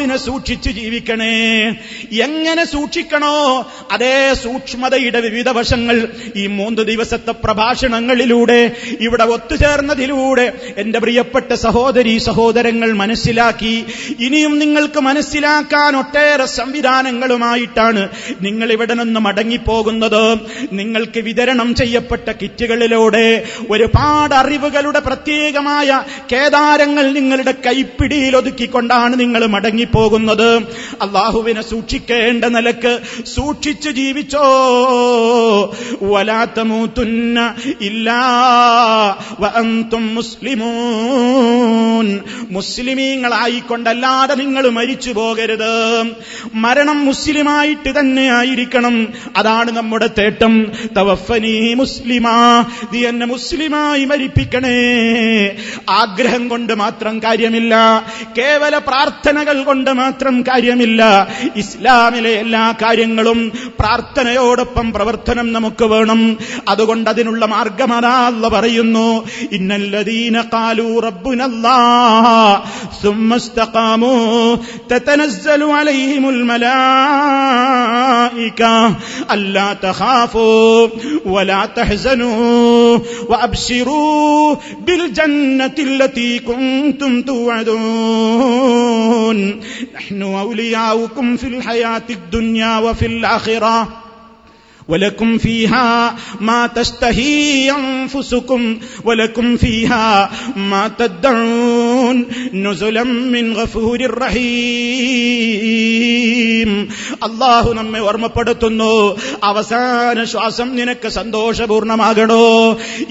ിനെ സൂക്ഷിച്ച് ജീവിക്കണേ. എങ്ങനെ സൂക്ഷിക്കണോ അതേ സൂക്ഷ്മതയുടെ വിവിധ വശങ്ങൾ ഈ 3 ദിവസത്തെ പ്രഭാഷണങ്ങളിലൂടെ ഇവിടെ ഒത്തുചേർന്നതിലൂടെ എന്റെ പ്രിയപ്പെട്ട സഹോദരീ സഹോദരങ്ങൾ മനസ്സിലാക്കി. ഇനിയും നിങ്ങൾക്ക് മനസ്സിലാക്കാൻ ഒട്ടേറെ സംവിധാനങ്ങളുമായിട്ടാണ് നിങ്ങൾ ഇവിടെ നിന്ന് മടങ്ങിപ്പോകുന്നത്. നിങ്ങൾക്ക് വിതരണം ചെയ്യപ്പെട്ട കിറ്റുകളിലൂടെ ഒരുപാട് അറിവുകളുടെ പ്രത്യേകമായ കേദാരങ്ങൾ നിങ്ങളുടെ കൈപ്പിടിയിൽ ഒതുക്കിക്കൊണ്ടാണ് നിങ്ങൾ മടങ്ങിപ്പോകുന്നത്. അല്ലാഹുവിനെ സൂക്ഷിക്കേണ്ട നിലക്ക് സൂക്ഷിച്ചു ജീവിച്ചോ. വലാ തമൂതുന്ന ഇല്ലാ വഅൻതും മുസ്ലിമൂൻ. മുസ്ലിമീങ്ങളായിക്കൊണ്ടല്ലാതെ നിങ്ങൾ മരിച്ചു പോകരുത്. മരണം മുസ്ലിമായിട്ട് തന്നെ ആയിരിക്കണം. അതാണ് നമ്മുടെ തേട്ടം. തവഫനി മുസ്ലിമാ, നീ എന്നെ മുസ്ലിമായി മരിപ്പിക്കണേ. ആഗ്രഹം കൊണ്ട് മാത്രം കാര്യമില്ല, കേവല പ്രാർത്ഥനകൾ കൊണ്ട് മാത്രം കാര്യമില്ല. ഇസ്ലാമിലെ എല്ലാ കാര്യങ്ങളും പ്രാർത്ഥനയോടൊപ്പം പ്രവർത്തനം നമുക്ക് വേണം. അതുകൊണ്ട് അതിനുള്ള മാർഗമതാ അല്ലാഹു പറയുന്നു, ഇന്നല്ലദീന ഖാലൂ റബ്ബുനല്ലാഹ് സുമ്മ ഇസ്തഖാമൂ തതനസ്സലു അലൈഹിമുൽ മലായിക അല്ലാ തഖാഫൂ വലാ തഹ്സനൂ വഅബ്ശിറൂ ബിൽ ജന്നത്തില്ലതീ കുൻതും തുഅദൂൻ നഹ്നു ഔലിയാഉകും ഫിൽ ഹയാത്തിദ് ദുനിയാ വഫിൽ ആഖിറ വലക്കും ഫീഹാ മാ തസ്തഹീ അൻഫുസുകും വലക്കും ഫീഹാ മാ തദ്ദഊൻ നുസുലം മിൻ ഗഫൂരിർ റഹീം. അല്ലാഹു നമ്മെ ഓർമ്മപ്പെടുത്തുന്നു, അവസാന ശ്വാസം നിനക്ക് സന്തോഷപൂർണമാകണോ.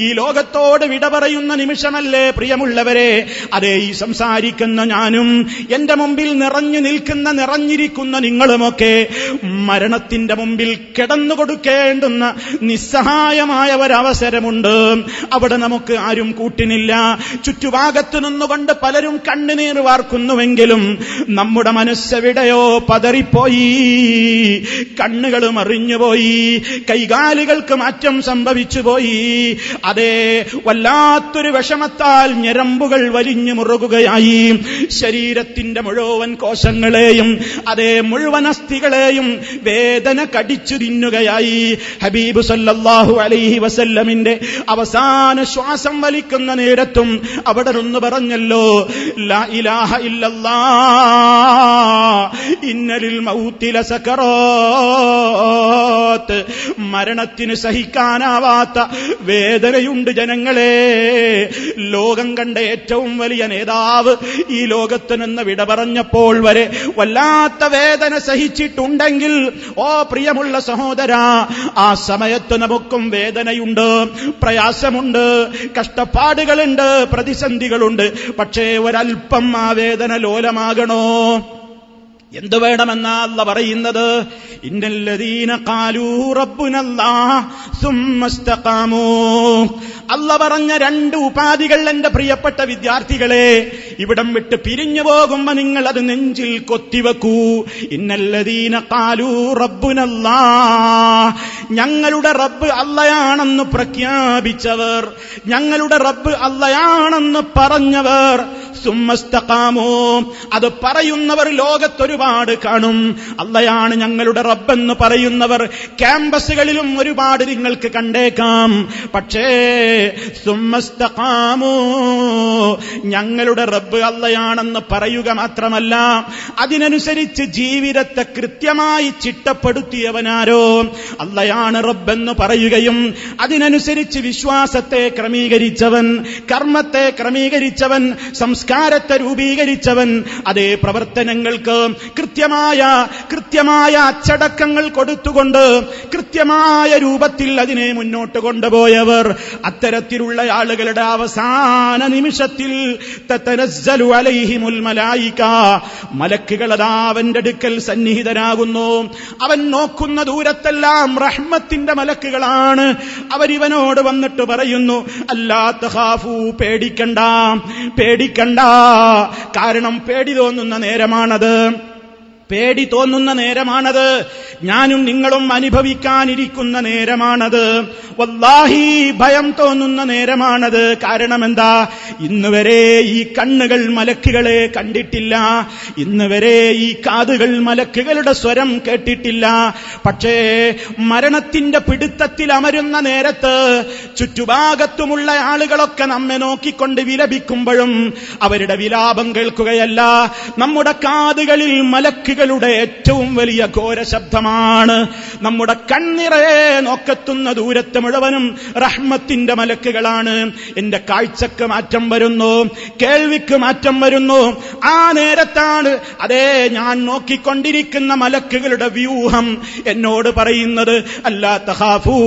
ഈ ലോകത്തോട് വിട പറയുന്ന നിമിഷമല്ലേ പ്രിയമുള്ളവരെ. അതേ, ഈ സംസാരിക്കുന്ന ഞാനും എന്റെ മുമ്പിൽ നിറഞ്ഞിരിക്കുന്ന നിങ്ങളുമൊക്കെ മരണത്തിന്റെ മുമ്പിൽ കിടന്നുകൊടുക്കേണ്ടുന്ന നിസ്സഹായമായ ഒരവസരമുണ്ട്. അവിടെ നമുക്ക് ആരും കൂട്ടിനില്ല. ചുറ്റുഭാഗത്തു നിന്നുകൊണ്ട് പലരും കണ്ണുനീർ വാർക്കുന്നുവെങ്കിലും നമ്മുടെ മനസ്സെവിടെയോ പതറിപ്പോയി, കണ്ണുകൾ മറിഞ്ഞുപോയി, കൈകാലുകൾക്ക് മാറ്റം സംഭവിച്ചുപോയി. അതേ, വല്ലാത്തൊരു വിഷമത്താൽ ഞരമ്പുകൾ വലിഞ്ഞു മുറുകുകയായി. ശരീരത്തിന്റെ മുഴുവൻ കോശങ്ങളെയും അതേ മുഴുവൻ അസ്ഥികളെയും വേദന കടിച്ചു തിന്നുകയായി. ഹബീബ് സല്ലല്ലാഹു അലൈഹി വസല്ലമിന്റെ അവസാന ശ്വാസം വലിക്കുന്ന നേരത്തും അവിടെ ഒന്ന് പറഞ്ഞല്ലോ, ലാ ഇലാഹ ഇല്ലല്ലാഹ് ഇന്നലിൽ മൗതി ലസകറാത്ത്. മരണത്തിന് സഹിക്കാനാവാത്ത വേദനയുണ്ട് ജനങ്ങളെ. ലോകം കണ്ട ഏറ്റവും വലിയ നേതാവ് ഈ ലോകത്ത് നിന്ന് വിട പറഞ്ഞപ്പോൾ വരെ വല്ലാത്ത വേദന സഹിച്ചിട്ടുണ്ടെങ്കിൽ, ഓ പ്രിയമുള്ള സഹോദരാ, ആ സമയത്ത് നമുക്കും വേദനയുണ്ട്, പ്രയാസമുണ്ട്, കഷ്ടപ്പാടുകളുണ്ട്, പ്രതിസന്ധികളുണ്ട്. പക്ഷേ ഒരൽപ്പം ആ വേദന ലോലമാകണോ? എന്തു വേണമെന്നാ അല്ലാഹു പറയുന്നത്? ഇന്നല്ലദീന ഖാലൂ റബ്ബുനല്ലാഹ് സുമ്മ ഇസ്തഖാമൂ. അല്ലാഹു പറഞ്ഞ 2 ഉപാധികൾ എന്റെ പ്രിയപ്പെട്ട വിദ്യാർത്ഥികളെ, ഇവിടം വിട്ട് പിരിഞ്ഞു പോകുമ്പോ നിങ്ങൾ അത് നെഞ്ചിൽ കൊത്തിവെക്കൂ. ഇന്നല്ലദീന ഖാലൂ റബ്ബുനല്ലാഹ്, ഞങ്ങളുടെ റബ്ബ് അല്ലാഹയാണെന്ന് പ്രഖ്യാപിച്ചവർ, ഞങ്ങളുടെ റബ്ബ് അല്ലാഹയാണെന്ന് പറഞ്ഞവർ, സുമ്മ ഇസ്തഖാമൂ, അത് പറയുന്നവർ ലോകത്തൊരുപാട് കാണും. അല്ലാഹയാണ് ഞങ്ങളുടെ റബ്ബെന്ന് പറയുന്നവർ ക്യാമ്പസുകളിലും ഒരുപാട് നിങ്ങൾക്ക് കണ്ടേക്കാം. പക്ഷേ സുമ്മ ഇസ്തഖാമൂ, ഞങ്ങളുടെ റബ്ബ് അല്ലാഹയാണെന്ന് പറയുക മാത്രമല്ല, അതിനനുസരിച്ച് ജീവിതത്തെ കൃത്യമായി ചിട്ടപ്പെടുത്തിയവനാരോ അല്ലാഹയാണ് റബ്ബെന്ന് പറയുകയും അതിനനുസരിച്ച് വിശ്വാസത്തെ ക്രമീകരിച്ചവൻ, കർമ്മത്തെ ക്രമീകരിച്ചവൻ, സംസ്കാരത്തെ രൂപീകരിച്ചവൻ, അതേ പ്രവർത്തനങ്ങൾക്ക് കൃത്യമായ അച്ചടക്കങ്ങൾ കൊടുത്തുകൊണ്ട് കൃത്യമായ രൂപത്തിൽ അതിനെ മുന്നോട്ട് കൊണ്ടുപോയവർ, അത്തരത്തിലുള്ള ആളുകളുടെ അവസാന നിമിഷത്തിൽ തതനസ്സലു അലൈഹിമുൽ മലായിക, മലക്കുകൾ അതാ അവന്റെ അടുക്കൽ സന്നിഹിതരാകുന്നു. അവൻ നോക്കുന്ന ദൂരത്തെല്ലാം റഹ്മത്തിന്റെ മലക്കുകളാണ്. അവരിവനോട് വന്നിട്ട് പറയുന്നു, അല്ലാ തഖാഫൂ, പേടിക്കണ്ട. കാരണം പേടി തോന്നുന്ന നേരമാണത്. പേടി തോന്നുന്ന നേരമാണത്. ഞാനും നിങ്ങളും അനുഭവിക്കാനിരിക്കുന്ന നേരമാണത്. വല്ലാഹി ഭയം തോന്നുന്ന നേരമാണത്. കാരണം എന്താ? ഇന്നുവരെ ഈ കണ്ണുകൾ മലക്കുകളെ കണ്ടിട്ടില്ല, ഇന്നുവരെ ഈ കാതുകൾ മലക്കുകളുടെ സ്വരം കേട്ടിട്ടില്ല. പക്ഷേ മരണത്തിന്റെ പിടുത്തത്തിൽ അമരുന്ന നേരത്ത് ചുറ്റുഭാഗത്തുമുള്ള ആളുകളൊക്കെ നമ്മെ നോക്കിക്കൊണ്ട് വിലപിക്കുമ്പോഴും അവരുടെ വിലാപം കേൾക്കുകയല്ല, നമ്മുടെ കാതുകളിൽ മലക്കുകളുടെ ഏറ്റവും വലിയ ഘോര ശബ്ദമാണ്. നമ്മുടെ കണ്ണിറയെ നോക്കെത്തുന്ന ദൂരത്ത് മുഴുവനും റഹ്മത്തിന്റെ മലക്കുകളാണ്. എന്റെ കാഴ്ചക്ക് മാറ്റം വരുന്നു, കേൾവിക്ക് മാറ്റം വരുന്നു. ആ നേരത്താണ് അതേ ഞാൻ നോക്കിക്കൊണ്ടിരിക്കുന്ന മലക്കുകളുടെ വ്യൂഹം എന്നോട് പറയുന്നത്, അല്ലാ തഖാഫൂ,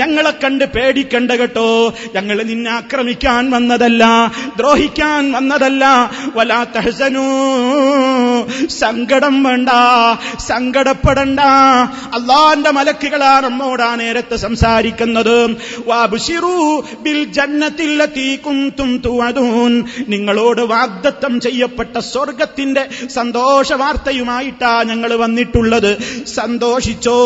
ഞങ്ങളെ കണ്ട് പേടിക്കണ്ട കേട്ടോ, ഞങ്ങൾ നിന്നെ ആക്രമിക്കാൻ വന്നതല്ല, ദ്രോഹിക്കാൻ വന്നതല്ല. വലാ തഹ്സനൂ, സങ്കടം വേണ്ട, സങ്കടപ്പെടണ്ട. അല്ലാഹുവിന്റെ മലക്കുകളാണ് നമ്മോട് ആ നേരത്ത് സംസാരിക്കുന്നത്. വബശിറൂ ബിൽ ജന്നത്തില്ലതീ കുൻതും തുഅദൂൻ, നിങ്ങളോട് വാഗ്ദത്തം ചെയ്യപ്പെട്ട സ്വർഗ്ഗത്തിന്റെ സന്തോഷ വാർത്തയുമായിട്ടാ ഞങ്ങൾ വന്നിട്ടുള്ളത്. സന്തോഷിച്ചോ,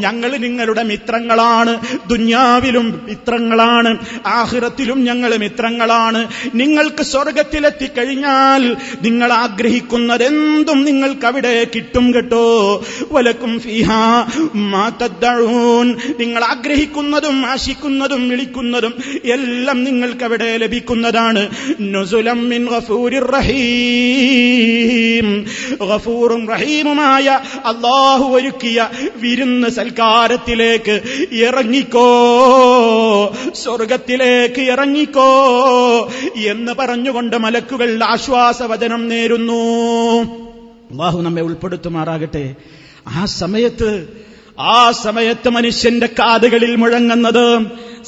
ഞങ്ങൾ നിങ്ങളുടെ മിത്രങ്ങളാണ്. ദുനിയാവിലും മിത്രങ്ങളാണ്, ആഖിറത്തിലും ഞങ്ങൾ മിത്രങ്ങളാണ്. നിങ്ങൾക്ക് സ്വർഗ്ഗത്തിലെത്തിക്കഴിഞ്ഞാൽ നിങ്ങൾ ആഗ്രഹിക്കുന്നതെന്തും നിങ്ങൾക്ക് അവിടെ കിട്ടും കേട്ടോ. വലക്കും ഫീഹാ മാ തദ്ദഊൻ, നിങ്ങൾ ആഗ്രഹിക്കുന്നതും ആശിക്കുന്നതും വിളിക്കുന്നതും എല്ലാം നിങ്ങൾക്ക് അവിടെ ലഭിക്കുന്നതാണ്. നുസുലം മിൻ ഗഫൂരിർ റഹീം, ഗഫൂറും റഹീമുമായ അല്ലാഹു ഒരുക്കിയ വിരുന്ന് സൽക്കാരത്തിലേക്ക് ഇറങ്ങിക്കോ, സ്വർഗത്തിലേക്ക് ഇറങ്ങിക്കോ എന്ന് പറഞ്ഞുകൊണ്ട് മലക്കുകൾ ആശ്വാസവചനം നേരുന്നു. അല്ലാഹു നമ്മെ ഉൾപ്പെടുത്തുമാറാകട്ടെ. ആ സമയത്ത് മനുഷ്യന്റെ കാതുകളിൽ മുഴങ്ങുന്നത്,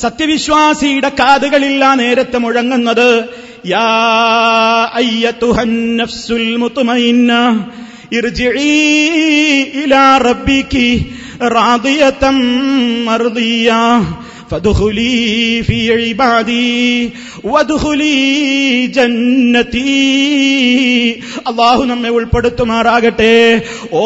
സത്യവിശ്വാസിയുടെ കാതുകളിൽ ആ നേരത്ത് മുഴങ്ങുന്നത്, യാ അയ്യതുഹൻ നഫ്സുൽ മുത്മഇന്ന ഇർജിഇ ഇലാ റബ്ബികി റാദിയതൻ മർദിയ ഫദ്ഖുലി ഫീ ഇബാദി വദ്ഖുലി ജന്നതി. അല്ലാഹു നമ്മെ ഉൾപ്പെടുത്തുമാറാകട്ടെ. ഓ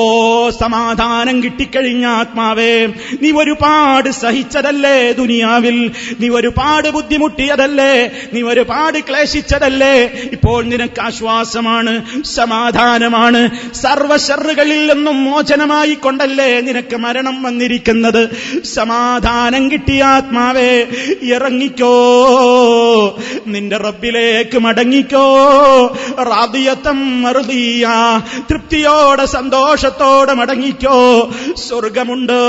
സമാധാനം കിട്ടിക്കഴിഞ്ഞ ആത്മാവേ, നീ ഒരുപാട് സഹിച്ചതല്ലേ ദുനിയാവിൽ, നീ ഒരുപാട് ബുദ്ധിമുട്ടിയതല്ലേ, നീ ഒരുപാട് ക്ലേശിച്ചതല്ലേ. ഇപ്പോൾ നിനക്ക് ആശ്വാസമാണ്, സമാധാനമാണ്. സർവ്വശർറുകളിൽ നിന്നും മോചനമായി കൊണ്ടല്ലേ നിനക്ക് മരണം വന്നിരിക്കുന്നത്. സമാധാനം കിട്ടിയ ആത്മാവേ, ഇറങ്ങിക്കോ, നിന്റെ റബ്ബിലേക്ക് മടങ്ങിക്കോ. റാദിയതൻ മർദിയ, തൃപ്തിയോടെ സന്തോഷത്തോടെ മടങ്ങിക്കോ. സ്വർഗമുണ്ട്,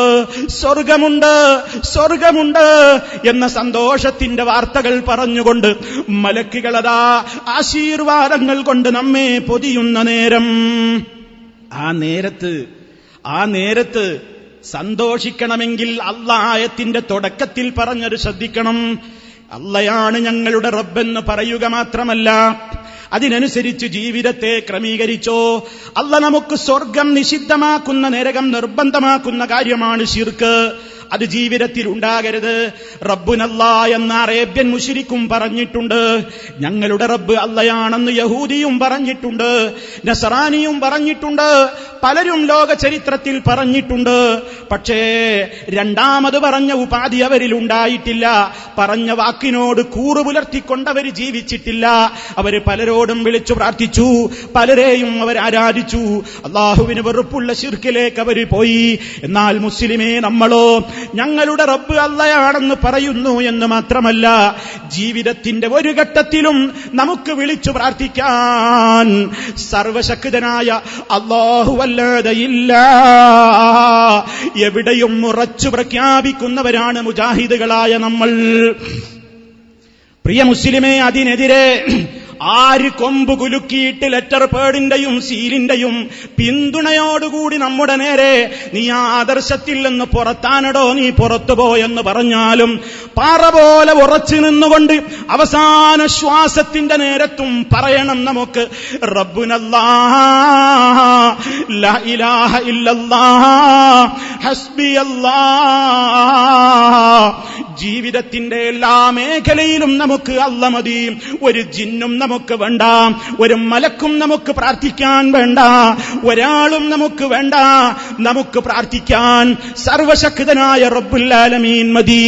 സ്വർഗമുണ്ട്, സ്വർഗമുണ്ട് എന്ന സന്തോഷത്തിന്റെ വാർത്തകൾ പറഞ്ഞുകൊണ്ട് മലക്കുകളതാ ആശീർവാദങ്ങൾ കൊണ്ട് നമ്മെ പൊതിയുന്ന നേരം, ആ നേരത്ത് സന്തോഷിക്കണമെങ്കിൽ അല്ലാഹ് ആയത്തിന്റെ തുടക്കത്തിൽ പറഞ്ഞത് ശ്രദ്ധിക്കണം. അള്ളയാണ് ഞങ്ങളുടെ റബ്ബെന്ന് പറയുക മാത്രമല്ല, അതിനനുസരിച്ച് ജീവിതത്തെ ക്രമീകരിച്ചോ. അല്ലാഹ് നമുക്ക് സ്വർഗം നിഷിദ്ധമാക്കുന്ന, നരകം നിർബന്ധമാക്കുന്ന കാര്യമാണ് ശിർക്ക്. അത് ജീവിതത്തിൽ ഉണ്ടാകരുത്. റബ്ബുനല്ലാ എന്ന അറേബ്യൻ മുശ്രിക്കും പറഞ്ഞിട്ടുണ്ട്, ഞങ്ങളുടെ റബ്ബ് അള്ളയാണെന്ന് യഹൂദിയും പറഞ്ഞിട്ടുണ്ട്, നസറാനിയും പറഞ്ഞിട്ടുണ്ട്, പലരും ലോക ചരിത്രത്തിൽ പറഞ്ഞിട്ടുണ്ട്. പക്ഷേ രണ്ടാമത് പറഞ്ഞ ഉപാധി അവരിൽ ഉണ്ടായിട്ടില്ല. പറഞ്ഞ വാക്കിനോട് കൂറു പുലർത്തിക്കൊണ്ടവർ ജീവിച്ചിട്ടില്ല. അവര് പലരോടും വിളിച്ചു പ്രാർത്ഥിച്ചു, പലരെയും അവർ ആരാധിച്ചു. അള്ളാഹുവിന് വെറുപ്പുള്ള ശിർക്കിലേക്ക് അവർ പോയി. എന്നാൽ മുസ്ലിമേ, നമ്മളോ ഞങ്ങളുടെ റബ്ബ് അള്ളയാണെന്ന് പറയുന്നു എന്ന് മാത്രമല്ല, ജീവിതത്തിന്റെ ഒരു ഘട്ടത്തിലും നമുക്ക് വിളിച്ചു പ്രാർത്ഥിക്കാൻ സർവശക്തനായ അല്ലാഹുവല്ലാതെ ഇല്ല. എവിടെയും ഉറച്ചു പ്രഖ്യാപിക്കുന്നവരാണ് മുജാഹിദുകളായ നമ്മൾ. പ്രിയ മുസ്ലിമേ, അതിനെതിരെ ആര് കൊമ്പ് കുലുക്കിയിട്ട് ലെറ്റർ പേഡിന്റെയും സീലിന്റെയും പിന്തുണയോടുകൂടി നമ്മുടെ നേരെ നീ ആ ആദർശത്തിൽ നിന്ന് പുറത്താനടോ, നീ പുറത്തുപോയെന്ന് പറഞ്ഞാലും പാറ പോലെ ഉറച്ചു നിന്നുകൊണ്ട് അവസാന ശ്വാസത്തിന്റെ നേരത്തും പറയണം നമുക്ക്, റബ്ബുനല്ലാഹ് ലാ ഇലാഹ ഇല്ലല്ലാഹ് ഹസ്ബിയല്ലാഹ് ജീവിതത്തിന്റെ എല്ലാ മേഖലയിലും നമുക്ക് അല്ല മതി. ഒരു ജിന്നും നമുക്ക് വേണ്ട, ഒരു മലക്കും നമുക്ക് പ്രാർത്ഥിക്കാൻ വേണ്ട, ഒരാളും നമുക്ക് വേണ്ട. നമുക്ക് പ്രാർത്ഥിക്കാൻ സർവശക്തനായ റബ്ബുൽ ആലമീൻ മതി.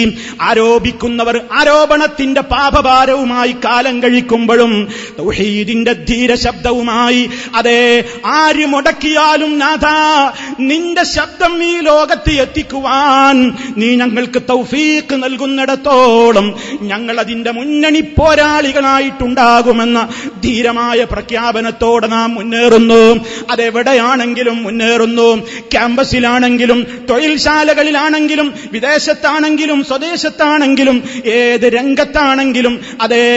ആരോപിക്കുന്നവർ ആരോപണത്തിന്റെ പാപഭാരവുമായി കാലം കഴിക്കുമ്പോഴും തൗഹീദിന്റെ ധീര ശബ്ദവുമായി അതേ ആര് മുടക്കിയാലും നാഥാ നിന്റെ ശബ്ദം ഈ ലോകത്ത് എത്തിക്കുവാൻ നീ ഞങ്ങൾക്ക് തൗഫീഖ് നൽകുന്നിടത്തോളം ഞങ്ങൾ അതിന്റെ മുന്നണി പോരാളികളായിട്ടുണ്ടാകുമെന്ന ധീരമായ പ്രഖ്യാപനത്തോടെ നാം മുന്നേറുന്നു. അതെവിടെയാണെങ്കിലും മുന്നേറുന്നു. ക്യാമ്പസിലാണെങ്കിലും തൊഴിൽശാലകളിലാണെങ്കിലും വിദേശത്താണെങ്കിലും സ്വദേശത്താണെങ്കിലും ഏത് രംഗത്താണെങ്കിലും അതേ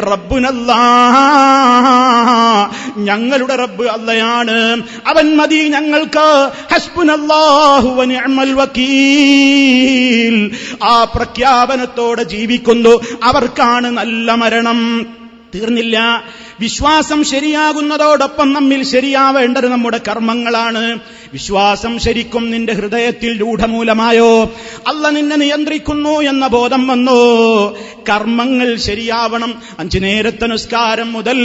റബ്ബുനല്ലാഹ്, ഞങ്ങളുടെ റബ്ബ് അല്ലയാണ്, അവൻ മതി ഞങ്ങൾക്ക്. ഹസ്ബുനല്ലാഹു വ നിഅമൽ വകീൽ. ആ പ്രഖ്യാപനത്തോടെ ജീവിക്കുന്നു അവർക്കാണ് നല്ല മരണം. തീർന്നില്ല. വിശ്വാസം ശരിയാകുന്നതോടൊപ്പം നമ്മിൽ ശരിയാവേണ്ടത് നമ്മുടെ കർമ്മങ്ങളാണ്. വിശ്വാസം ശരിക്കും നിന്റെ ഹൃദയത്തിൽ രൂഢമൂലമായോ, അല്ല നിന്നെ നിയന്ത്രിക്കുന്നു എന്ന ബോധം വന്നോ, കർമ്മങ്ങൾ ശരിയാവണം. 5 നേരത്തെ നിസ്കാരം മുതൽ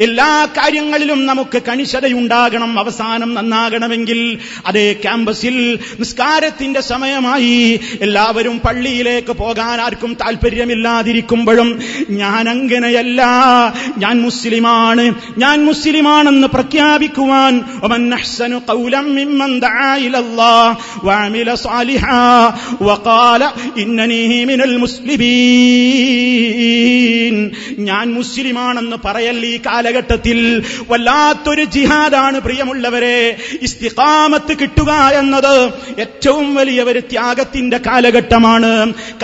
എല്ലാ കാര്യങ്ങളിലും നമുക്ക് കണിശതയുണ്ടാകണം. അവസാനം നന്നാകണമെങ്കിൽ അതേ ക്യാമ്പസിൽ നിസ്കാരത്തിന്റെ സമയമായി എല്ലാവരും പള്ളിയിലേക്ക് പോകാൻ ആർക്കും താല്പര്യമില്ലാതിരിക്കുമ്പോഴും ഞാൻ അങ്ങനെയല്ല, ഞാൻ മുസ്ലിമാണെന്ന് പ്രഖ്യാപിക്കുവാൻ വമൻ അഹ്സനു ഖൗലൻ മിമ്മൻ ദആ ഇലല്ലാഹ് വഅമില സാലിഹാ വഖാല ഇന്നനീ മിനൽ മുസ്ലിമീൻ. ഞാൻ മുസ്ലിമാണെന്ന് പറയൽ ഈ കാലഘട്ടത്തിൽ വല്ലാത്തൊരു ജിഹാദാണ് പ്രിയമുള്ളവരെ. ഇസ്തിഖാമത്ത് കിട്ടുക എന്നത് ഏറ്റവും വലിയ ഒരു ത്യാഗത്തിന്റെ കാലഘട്ടമാണ്.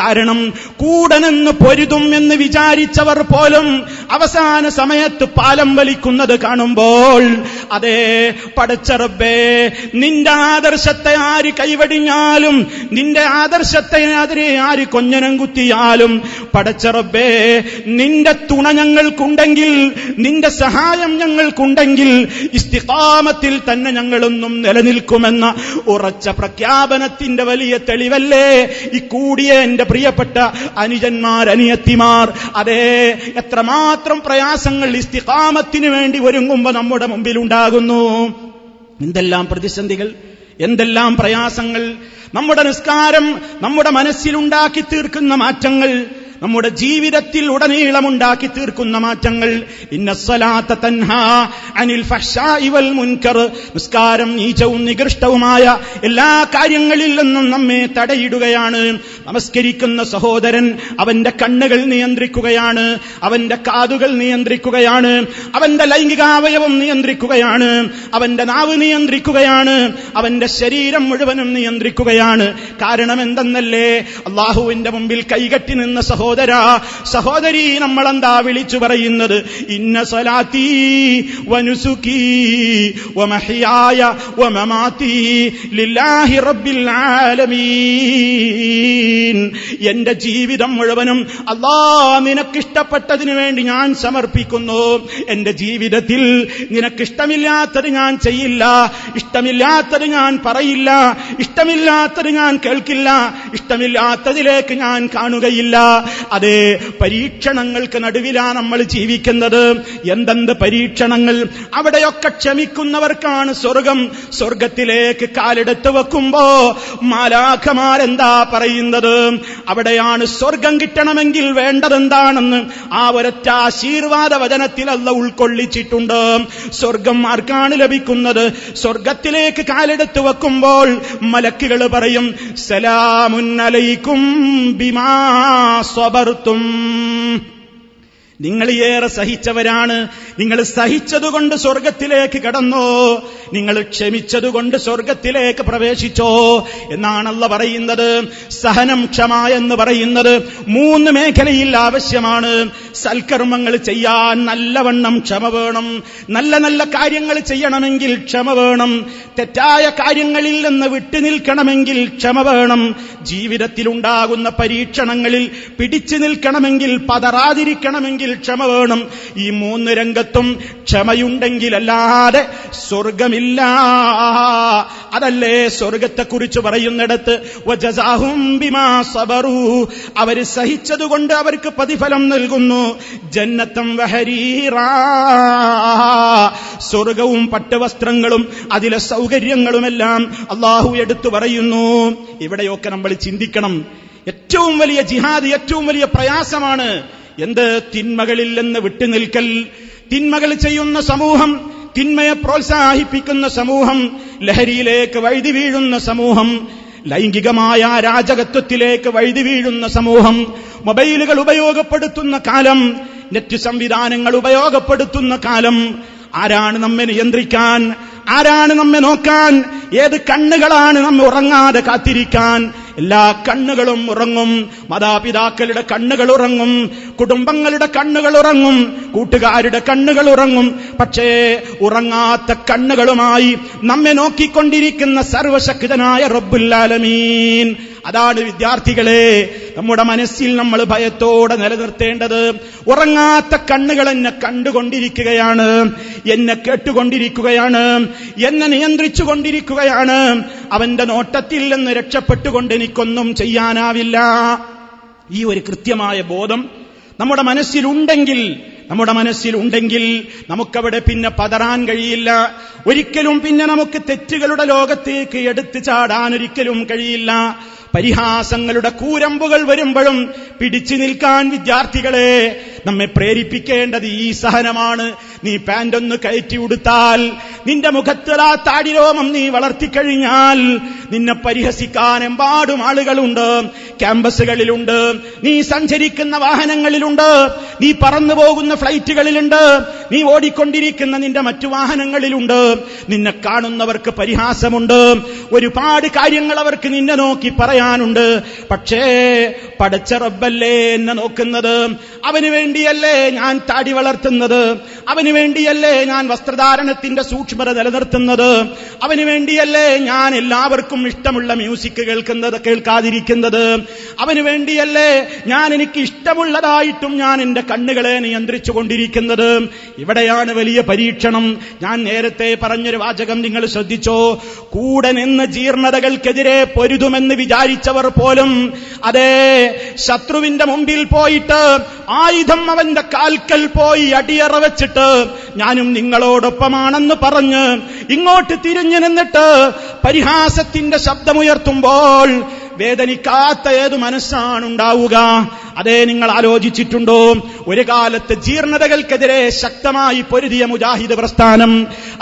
കാരണം കൂടെ നിന്ന് പൊരുതും എന്ന് വിചാരിച്ചവർ പോലും അവസാന സമയത്ത് പാലം വലിക്കുന്നത് കാണുമ്പോൾ അതേ പടച്ച റബ്ബേ, നിന്റെ ആദർശത്തെ ആര് കൈവടിഞ്ഞാലും, നിന്റെ ആദർശത്തിനെതിരെ ആര് കൊഞ്ഞനം കുത്തിയാലും പടച്ച റബ്ബേ, നിന്റെ തുണ ഞങ്ങൾക്കുണ്ടെങ്കിൽ, നിന്റെ സഹായം ഞങ്ങൾക്കുണ്ടെങ്കിൽ ഇസ്തിഖാമത്തിൽ തന്നെ ഞങ്ങളൊന്നും നിലനിൽക്കുമെന്ന ഉറച്ച പ്രഖ്യാപനത്തിന്റെ വലിയ തെളിവല്ലേ ഈ കൂടിയ എന്റെ പ്രിയപ്പെട്ട അനുജന്മാർ, അനിയത്തിമാർ. അതേ എത്രമാത്രം പ്രയാസങ്ങൾ ഇസ്തിഖാമത്തിന് വേണ്ടി ഒരുങ്ങുമ്പോൾ നമ്മുടെ മുമ്പിലുണ്ടാകുന്നു. എന്തെല്ലാം പ്രതിസന്ധികൾ, എന്തെല്ലാം പ്രയാസങ്ങൾ. നമ്മുടെ നിസ്കാരം നമ്മുടെ മനസ്സിലുണ്ടാക്കി തീർക്കുന്ന മാറ്റങ്ങൾ, നമ്മുടെ ജീവിതത്തിൽ ഉടനീളം ഉണ്ടാക്കി തീർക്കുന്ന മാറ്റങ്ങൾ. ഇന്നസ്സലാത്ത തൻഹാ അനിൽ ഫഹ്ശാഇ വൽ മുൻകർ. നിസ്കാരം നീചവും നികൃഷ്ടവുമായ എല്ലാ കാര്യങ്ങളിൽ നിന്നും നമ്മെ തടയിടുകയാണ്. നമസ്കരിക്കുന്ന സഹോദരൻ അവന്റെ കണ്ണുകൾ നിയന്ത്രിക്കുകയാണ്, അവന്റെ കാതുകൾ നിയന്ത്രിക്കുകയാണ്, അവന്റെ ലൈംഗികാവയവം നിയന്ത്രിക്കുകയാണ്, അവന്റെ നാവ് നിയന്ത്രിക്കുകയാണ്, അവന്റെ ശരീരം മുഴുവനും നിയന്ത്രിക്കുകയാണ്. കാരണം എന്തെന്നല്ലേ, അല്ലാഹുവിന്റെ മുമ്പിൽ കൈകെട്ടി നിന്ന സഹോദരി നമ്മളെന്താ വിളിച്ചു പറയുന്നത്? ഇന്ന സലാത്തി വനുസുകി വമഹ്യായ വമമാതി ലില്ലാഹി റബ്ബിൽ ആലമീൻ. എന്റെ ജീവിതം മുഴുവനും അല്ലാഹ് നിനക്കിഷ്ടപ്പെട്ടതിനു വേണ്ടി ഞാൻ സമർപ്പിക്കുന്നു. എന്റെ ജീവിതത്തിൽ നിനക്കിഷ്ടമില്ലാത്തത് ഞാൻ ചെയ്യില്ല, ഇഷ്ടമില്ലാത്തത് ഞാൻ പറയില്ല, ഇഷ്ടമില്ലാത്തത് ഞാൻ കേൾക്കില്ല, ഇഷ്ടമില്ലാത്തതിലേക്ക് ഞാൻ കാണുകയില്ല. അതേ പരീക്ഷണങ്ങൾക്ക് നടുവിലാണ് നമ്മൾ ജീവിക്കുന്നത്. എന്തെന്ത് പരീക്ഷണങ്ങൾ! അവിടെയൊക്കെ ക്ഷമിക്കുന്നവർക്കാണ് സ്വർഗം. സ്വർഗത്തിലേക്ക് കാലെടുത്ത് വെക്കുമ്പോ മാലാഖമാരെന്താ പറയുന്നത്? അവിടെയാണ് സ്വർഗം കിട്ടണമെങ്കിൽ വേണ്ടതെന്താണെന്ന് ആ ഒരൊറ്റ ആശീർവാദ വചനത്തിൽ അല്ലാഹു ഉൾക്കൊള്ളിച്ചിട്ടുണ്ട്. സ്വർഗം ആർക്കാണ് ലഭിക്കുന്നത്? സ്വർഗത്തിലേക്ക് കാലെടുത്ത് വെക്കുമ്പോൾ മലക്കുകൾ പറയും, സലാമുൻ അലൈക്കും ബിമാ സ്വബർത്തും. നിങ്ങൾ ഏറെ സഹിച്ചവരാണ്, നിങ്ങൾ സഹിച്ചതുകൊണ്ട് സ്വർഗത്തിലേക്ക് കടന്നോ, നിങ്ങൾ ക്ഷമിച്ചതുകൊണ്ട് സ്വർഗത്തിലേക്ക് പ്രവേശിച്ചോ എന്നാണ് അല്ലാഹു പറയുന്നത്. സഹനം, ക്ഷമ എന്ന് പറയുന്നത് 3 മേഖലയിൽ ആവശ്യമാണ്. സൽക്കർമ്മങ്ങൾ ചെയ്യാൻ നല്ലവണ്ണം ക്ഷമ വേണം. നല്ല നല്ല കാര്യങ്ങൾ ചെയ്യണമെങ്കിൽ ക്ഷമ വേണം. തെറ്റായ കാര്യങ്ങളിൽ നിന്ന് വിട്ടുനിൽക്കണമെങ്കിൽ ക്ഷമ വേണം. ജീവിതത്തിലുണ്ടാകുന്ന പരീക്ഷണങ്ങളിൽ പിടിച്ചു നിൽക്കണമെങ്കിൽ, പതറാതിരിക്കണമെങ്കിൽ വേണമെങ്കിൽ ക്ഷമ വേണം. ഈ 3 രംഗത്തും ക്ഷമയുണ്ടെങ്കിലല്ലാതെ സ്വർഗമില്ല. അതല്ലേ സ്വർഗത്തെക്കുറിച്ച് പറയുന്നിടത്ത് വജസാഹും ബിമാ സബറു, അവര് സഹിച്ചതുകൊണ്ട് അവർക്ക് പ്രതിഫലം നൽകുന്നു. ജന്നത്തം വഹരീറാ, സ്വർഗവും പട്ടുവസ്ത്രങ്ങളും അതിലെ സൗകര്യങ്ങളുമെല്ലാം അള്ളാഹു എടുത്തു പറയുന്നു. ഇവിടെയൊക്കെ നമ്മൾ ചിന്തിക്കണം. ഏറ്റവും വലിയ ജിഹാദ്, ഏറ്റവും വലിയ പ്രയാസമാണ് എന്ത്? തിന്മകളിൽ നിന്ന് വിട്ടുനിൽക്കൽ. തിന്മകൾ ചെയ്യുന്ന സമൂഹം, തിന്മയെ പ്രോത്സാഹിപ്പിക്കുന്ന സമൂഹം, ലഹരിയിലേക്ക് വഴുതി വീഴുന്ന സമൂഹം, ലൈംഗികമായ രാജകത്വത്തിലേക്ക് വഴുതി വീഴുന്ന സമൂഹം, മൊബൈലുകൾ ഉപയോഗപ്പെടുത്തുന്ന കാലം, നെറ്റ് സംവിധാനങ്ങൾ ഉപയോഗപ്പെടുത്തുന്ന കാലം. ആരാണ് നമ്മെ നിയന്ത്രിക്കാൻ? ആരാണ് നമ്മെ നോക്കാൻ? ഏത് കണ്ണുകളാണ് നമ്മെ ഉറങ്ങാതെ കാത്തിരിക്കാൻ? എല്ലാ കണ്ണുകളും ഉറങ്ങും. മാതാപിതാക്കളുടെ കണ്ണുകൾ ഉറങ്ങും, കുടുംബങ്ങളുടെ കണ്ണുകൾ ഉറങ്ങും, കൂട്ടുകാരുടെ കണ്ണുകൾ ഉറങ്ങും. പക്ഷേ ഉറങ്ങാത്ത കണ്ണുകളുമായി നമ്മെ നോക്കിക്കൊണ്ടിരിക്കുന്ന സർവശക്തനായ റബ്ബുൽ ആലമീൻ. അതാണ് വിദ്യാർത്ഥികളെ നമ്മുടെ മനസ്സിൽ നമ്മൾ ഭയത്തോടെ നിലനിർത്തേണ്ടത്. ഉറങ്ങാത്ത കണ്ണുകൾ എന്നെ കണ്ടുകൊണ്ടിരിക്കുകയാണ്, എന്നെ കേട്ടുകൊണ്ടിരിക്കുകയാണ്, എന്നെ നിയന്ത്രിച്ചു കൊണ്ടിരിക്കുകയാണ്. അവന്റെ നോട്ടത്തിൽ നിന്ന് രക്ഷപ്പെട്ടുകൊണ്ട് എനിക്കൊന്നും ചെയ്യാനാവില്ല. ഈ ഒരു കൃത്യമായ ബോധം നമ്മുടെ മനസ്സിലുണ്ടെങ്കിൽ നമുക്കവിടെ പിന്നെ പതറാൻ കഴിയില്ല. ഒരിക്കലും പിന്നെ നമുക്ക് തെറ്റുകളുടെ ലോകത്തേക്ക് എടുത്തു ചാടാൻ ഒരിക്കലും കഴിയില്ല. പരിഹാസങ്ങളുടെ കൂരമ്പുകൾ വരുമ്പോഴും പിടിച്ചു നിൽക്കാൻ വിദ്യാർത്ഥികളെ നമ്മെ പ്രേരിപ്പിക്കേണ്ടത് ഈ സഹനമാണ്. നീ പാന്റൊന്ന് കയറ്റി ഉടുത്താൽ, നിന്റെ മുഖത്തുള്ള താടിരോമം നീ വളർത്തിക്കഴിഞ്ഞാൽ നിന്നെ പരിഹസിക്കാൻ എമ്പാടും ആളുകളുണ്ട്. ക്യാമ്പസുകളിലുണ്ട്, നീ സഞ്ചരിക്കുന്ന വാഹനങ്ങളിലുണ്ട്, നീ പറന്നു പോകുന്ന ഫ്ലൈറ്റുകളിലുണ്ട്, നീ ഓടിക്കൊണ്ടിരിക്കുന്ന നിന്റെ മറ്റു വാഹനങ്ങളിലുണ്ട്. നിന്നെ കാണുന്നവർക്ക് പരിഹാസമുണ്ട്. ഒരുപാട് കാര്യങ്ങൾ അവർക്ക് നിന്നെ നോക്കി പറയാനുണ്ട്. പക്ഷേ പടച്ച റബ്ബല്ലേ എന്നെ നോക്കുന്നത്. അവന് വേണ്ടിയല്ലേ ഞാൻ താടി വളർത്തുന്നത്, അവന് വേണ്ടിയല്ലേ ഞാൻ വസ്ത്രധാരണത്തിന്റെ സൂക്ഷ്മത നിലനിർത്തുന്നത്, അവന് വേണ്ടിയല്ലേ ഞാൻ എല്ലാവർക്കും ഇഷ്ടമുള്ള മ്യൂസിക് കേൾക്കാതിരിക്കുന്നത്, അവന് വേണ്ടിയല്ലേ ഞാൻ എനിക്ക് ഇഷ്ടമുള്ളതായിട്ടും ഞാൻ എന്റെ കണ്ണുകളെ നിയന്ത്രിച്ചു കൊണ്ടിരിക്കുന്നത്. ഇവിടെയാണ് വലിയ പരീക്ഷണം. ഞാൻ നേരത്തെ പറഞ്ഞൊരു വാചകം നിങ്ങൾ ശ്രദ്ധിച്ചോ? കൂടെ നിന്ന് ജീർണതകൾക്കെതിരെ പൊരുതുമെന്ന് വിചാരിച്ചവർ പോലും അതേ ശത്രുവിന്റെ മുമ്പിൽ പോയിട്ട് ആയുധം അവന്റെ കാൽക്കൽ പോയി അടിയറ വെച്ചിട്ട് ഞാനും നിങ്ങളോടൊപ്പമാണെന്ന് പറഞ്ഞ് ഇങ്ങോട്ട് തിരിഞ്ഞു നിന്നിട്ട് പരിഹാസത്തിന്റെ ശബ്ദമുയർത്തുമ്പോൾ വേദനിക്കാത്ത ഏതു മനസ്സാണുണ്ടാവുക? അതേ, നിങ്ങൾ ആലോചിച്ചിട്ടുണ്ടോ? ഒരു കാലത്ത് ജീർണതകൾക്കെതിരെ ശക്തമായി പൊരുതിയ മുജാഹിദ് പ്രസ്ഥാനം,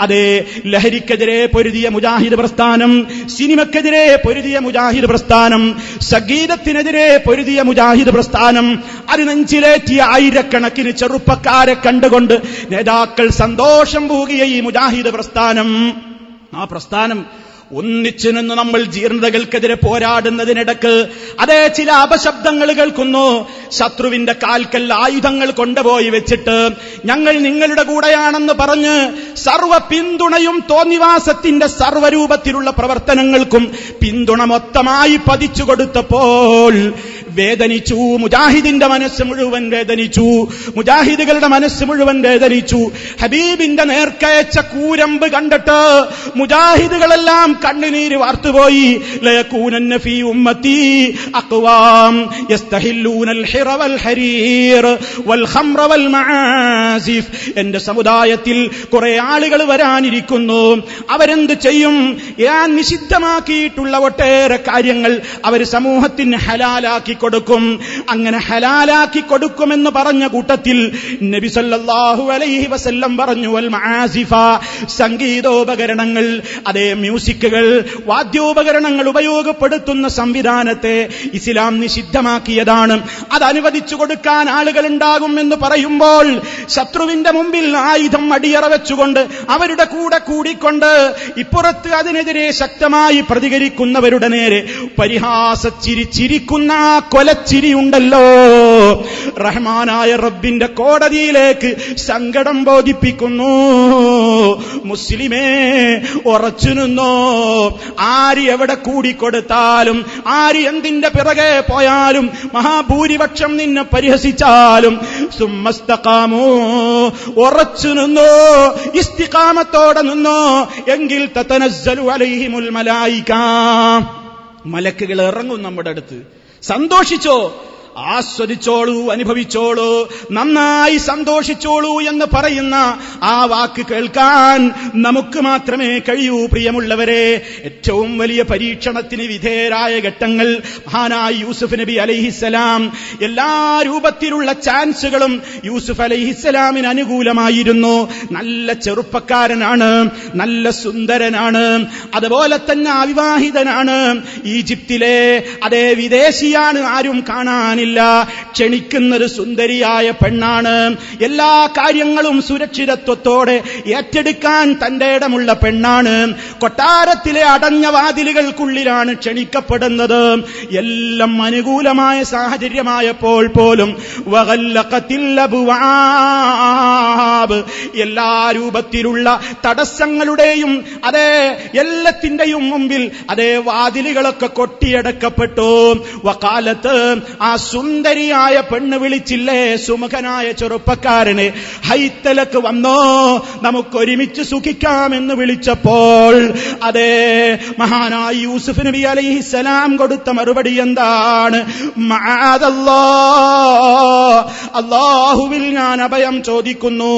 അതേ ലഹരിക്കെതിരെ പൊരുതിയ മുജാഹിദ് പ്രസ്ഥാനം, സിനിമക്കെതിരെ പൊരുതിയ മുജാഹിദ് പ്രസ്ഥാനം, സംഗീതത്തിനെതിരെ പൊരുതിയ മുജാഹിദ് പ്രസ്ഥാനം, അത് നെഞ്ചിലേറ്റിയ ആയിരക്കണക്കിന് ചെറുപ്പക്കാരെ കണ്ടുകൊണ്ട് നേതാക്കൾ സന്തോഷം പൂകിയ ഈ മുജാഹിദ് പ്രസ്ഥാനം, ആ പ്രസ്ഥാനം ഒന്നിച്ചു നിന്ന് നമ്മൾ ജീർണതകൾക്കെതിരെ പോരാടുന്നതിനിടക്ക് അതേ ചില അപശബ്ദങ്ങൾ കേൾക്കുന്നു. ശത്രുവിന്റെ കാൽക്കൽ ആയുധങ്ങൾ കൊണ്ടുപോയി വെച്ചിട്ട് ഞങ്ങൾ നിങ്ങളുടെ കൂടെയാണെന്ന് പറഞ്ഞ് സർവ പിന്തുണയും തോന്നിവാസത്തിന്റെ സർവരൂപത്തിലുള്ള പ്രവർത്തനങ്ങൾക്കും പിന്തുണ മൊത്തമായി പതിച്ചു കൊടുത്തപ്പോൾ വേദനിച്ചു. മുജാഹിദിന്റെ മനസ്സ് മുഴുവൻ വേദനിച്ചു, മുജാഹിദുകളുടെ മനസ്സ് മുഴുവൻ വേദനിച്ചു. ഹബീബിന്റെ നേർക്കയച്ച കൂരമ്പ് കണ്ടിട്ട് മുജാഹിദുകളെല്ലാം കണ്ണുനീര് വാർത്തുപോയി. ലയകൂനന്ന ഫീ ഉമ്മത്തി അഖ്വാം യസ്തഹില്ലൂനൽ ഹിറ വൽ ഹരീർ വൽ ഖംറ വൽ മആസിഫ്. എന്റെ സമുദായത്തിൽ കുറെ ആളുകൾ വരാനിരിക്കുന്നു. അവരെന്ത് ചെയ്യും? ഞാൻ നിഷിദ്ധമാക്കിയിട്ടുള്ള ഒട്ടേറെ കാര്യങ്ങൾ അവർ സമൂഹത്തിന് ഹലാലാക്കി കൊടുക്കും. അങ്ങനെ ഹലാലാക്കി കൊടുക്കുമെന്ന് പറഞ്ഞ കൂട്ടത്തിൽ നബി സല്ലല്ലാഹു അലൈഹി വസല്ലം പറഞ്ഞു, വൽ മആസിഫ, സംഗീതോപകരണങ്ങൾ, അതേ മ്യൂസിക്കുകൾ, വാദ്യോപകരണങ്ങൾ ഉപയോഗപ്പെടുത്തുന്ന സംവിധാനത്തെ ഇസ്ലാം നിഷിദ്ധമാക്കിയതാണ്. അത് അനുവദിച്ചു കൊടുക്കാൻ ആളുകൾ ഉണ്ടാകും എന്ന് പറയുമ്പോൾ ശത്രുവിന്റെ മുമ്പിൽ ആയുധം അടിയറ വെച്ചുകൊണ്ട് അവരുടെ കൂടെ കൂടിക്കൊണ്ട് ഇപ്പുറത്ത് അതിനെതിരെ ശക്തമായി പ്രതികരിക്കുന്നവരുടെ നേരെ പരിഹാസച്ചിരിക്കുന്ന ആ കൊലച്ചിരിയുണ്ടല്ലോ റഹ്മാനായ റബ്ബിന്റെ കോടതിയിലേക്ക് സങ്കടം ബോധിപ്പിക്കുന്നു. മുസ്ലിമേ, ഉറച്ചു നിന്നോ. ആര് എവിടെ കൂടിക്കൊടുത്താലും, ആര് എന്തിന്റെ പിറകെ പോയാലും, മഹാഭൂരിപക്ഷം നിന്നെ പരിഹസിച്ചാലും, സുമ്മസ്തഖാമൂ, ഉറച്ചു നിന്നോ, ഇസ്തിഖാമത്തോടെ നിന്നോ, എങ്കിൽ തതനസ്സലു അലൈഹിമുൽ മലായിക, മലക്കുകൾ ഇറങ്ങും നമ്മുടെ അടുത്ത്. സന്തോഷിച്ചോ, ആസ്വദിച്ചോളൂ, അനുഭവിച്ചോളൂ, നന്നായി സന്തോഷിച്ചോളൂ എന്ന് പറയുന്ന ആ വാക്ക് കേൾക്കാൻ നമുക്ക് മാത്രമേ കഴിയൂ. പ്രിയമുള്ളവരെ, ഏറ്റവും വലിയ പരീക്ഷണത്തിന് വിധേയരായ ഘട്ടങ്ങൾ മഹാനായ യൂസുഫ് നബി അലൈഹിസ്സലാം, എല്ലാ രൂപത്തിലുള്ള ചാൻസുകളും യൂസുഫ് അലൈഹിസ്സലാമിന് അനുകൂലമായിരുന്നു. നല്ല ചെറുപ്പക്കാരനാണ്, നല്ല സുന്ദരനാണ്, അതുപോലെ തന്നെ അവിവാഹിതനാണ്, ഈജിപ്തിലെ അതേ വിദേശിയാണ്, ആരും കാണാനില്ല, ക്ഷണിക്കുന്നത് സുന്ദരിയായ പെണ്ണാണ്, എല്ലാ കാര്യങ്ങളും സുരക്ഷിതത്വത്തോടെ ഏറ്റെടുക്കാൻ തന്റെ ഇടമുള്ള പെണ്ണാണ്, കൊട്ടാരത്തിലെ അടഞ്ഞ വാതിലുകൾക്കുള്ളിലാണ് ക്ഷണിക്കപ്പെടുന്നത്. എല്ലാം അനുകൂലമായ സാഹചര്യമായപ്പോൾ പോലും വഗല്ലഖത്തിൽ അബ്വാബ്, എല്ലാ രൂപത്തിലുള്ള തടസ്സങ്ങളുടെയും അതേ എല്ലാത്തിന്റെയും മുമ്പിൽ അതേ വാതിലുകളൊക്കെ കൊട്ടിയടക്കപ്പെട്ടു. വഖാലത്ത്, ആ സുന്ദരിയായ പെണ്ണ് വിളിച്ചില്ലേ സുമുഖനായ ചെറുപ്പക്കാരനെ, ഹൈത്തലക്ക് വന്നോ, നമുക്കൊരുമിച്ച് സുഖിക്കാമെന്ന് വിളിച്ചപ്പോൾ അതേ മഹാനായ യൂസുഫ് നബി അലൈഹിസ്സലാം കൊടുത്ത മറുപടി എന്താണ്? മഅദല്ലാഹ്, അല്ലാഹുവിൽ ഞാൻ അഭയം ചോദിക്കുന്നു.